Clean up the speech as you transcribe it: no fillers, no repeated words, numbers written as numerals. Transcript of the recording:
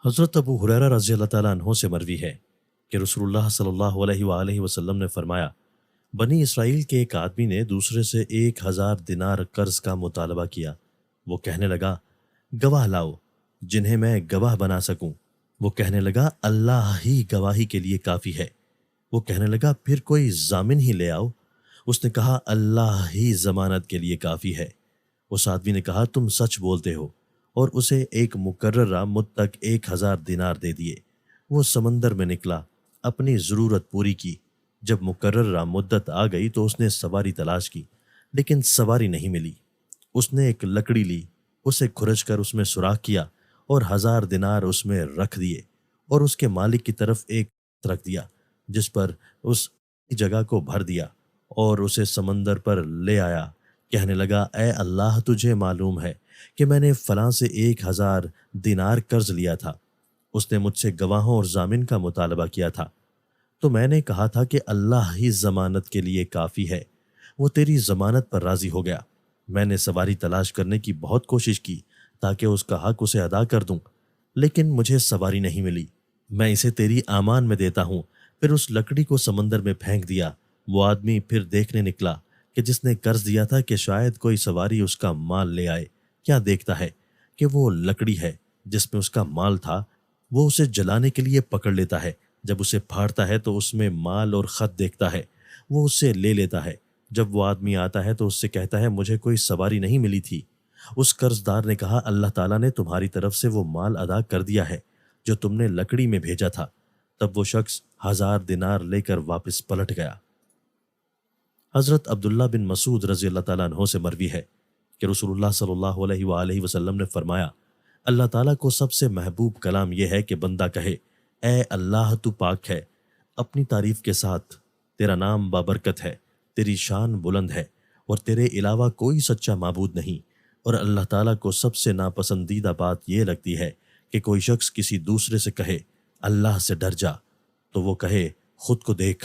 حضرت ابو ہریرہ رضی اللہ تعالیٰ عنہ سے مروی ہے کہ رسول اللہ صلی اللہ علیہ وآلہ وسلم نے فرمایا، بنی اسرائیل کے ایک آدمی نے دوسرے سے 1000 دینار قرض کا مطالبہ کیا۔ وہ کہنے لگا، گواہ لاؤ جنہیں میں گواہ بنا سکوں۔ وہ کہنے لگا، اللہ ہی گواہی کے لیے کافی ہے۔ وہ کہنے لگا، پھر کوئی ضامن ہی لے آؤ۔ اس نے کہا، اللہ ہی ضمانت کے لیے کافی ہے۔ اس آدمی نے کہا، تم سچ بولتے ہو، اور اسے ایک مقررہ مدت تک 1000 دینار دے دیے۔ وہ سمندر میں نکلا، اپنی ضرورت پوری کی۔ جب مقررہ مدت آ گئی تو اس نے سواری تلاش کی، لیکن سواری نہیں ملی۔ اس نے ایک لکڑی لی، اسے کھرچ کر اس میں سوراخ کیا اور 1000 دینار اس میں رکھ دیے، اور اس کے مالک کی طرف ایک رکھ دیا، جس پر اس جگہ کو بھر دیا اور اسے سمندر پر لے آیا۔ کہنے لگا، اے اللہ، تجھے معلوم ہے کہ میں نے فلاں سے 1000 دینار قرض لیا تھا۔ اس نے مجھ سے گواہوں اور ضامن کا مطالبہ کیا تھا، تو میں نے کہا تھا کہ اللہ ہی ضمانت کے لیے کافی ہے۔ وہ تیری ضمانت پر راضی ہو گیا۔ میں نے سواری تلاش کرنے کی بہت کوشش کی تاکہ اس کا حق اسے ادا کر دوں، لیکن مجھے سواری نہیں ملی۔ میں اسے تیری امان میں دیتا ہوں۔ پھر اس لکڑی کو سمندر میں پھینک دیا۔ وہ آدمی پھر دیکھنے نکلا کہ جس نے قرض دیا تھا کہ شاید کوئی سواری اس کا مال لے آئے۔ کیا دیکھتا ہے کہ وہ لکڑی ہے جس میں اس کا مال تھا۔ وہ اسے جلانے کے لیے پکڑ لیتا ہے۔ جب اسے پھاڑتا ہے تو اس میں مال اور خط دیکھتا ہے۔ وہ اسے لے لیتا ہے۔ جب وہ آدمی آتا ہے تو اس سے کہتا ہے، مجھے کوئی سواری نہیں ملی تھی۔ اس قرض دار نے کہا، اللہ تعالیٰ نے تمہاری طرف سے وہ مال ادا کر دیا ہے جو تم نے لکڑی میں بھیجا تھا۔ تب وہ شخص 1000 دینار لے کر واپس پلٹ گیا۔ حضرت عبداللہ بن مسعود رضی اللہ تعالیٰ عنہ سے مروی ہے کہ رسول اللہ صلی اللہ علیہ وآلہ وسلم نے فرمایا، اللہ تعالیٰ کو سب سے محبوب کلام یہ ہے کہ بندہ کہے، اے اللہ، تو پاک ہے اپنی تعریف کے ساتھ، تیرا نام بابرکت ہے، تیری شان بلند ہے، اور تیرے علاوہ کوئی سچا معبود نہیں۔ اور اللہ تعالیٰ کو سب سے ناپسندیدہ بات یہ لگتی ہے کہ کوئی شخص کسی دوسرے سے کہے، اللہ سے ڈر جا، تو وہ کہے، خود کو دیکھ۔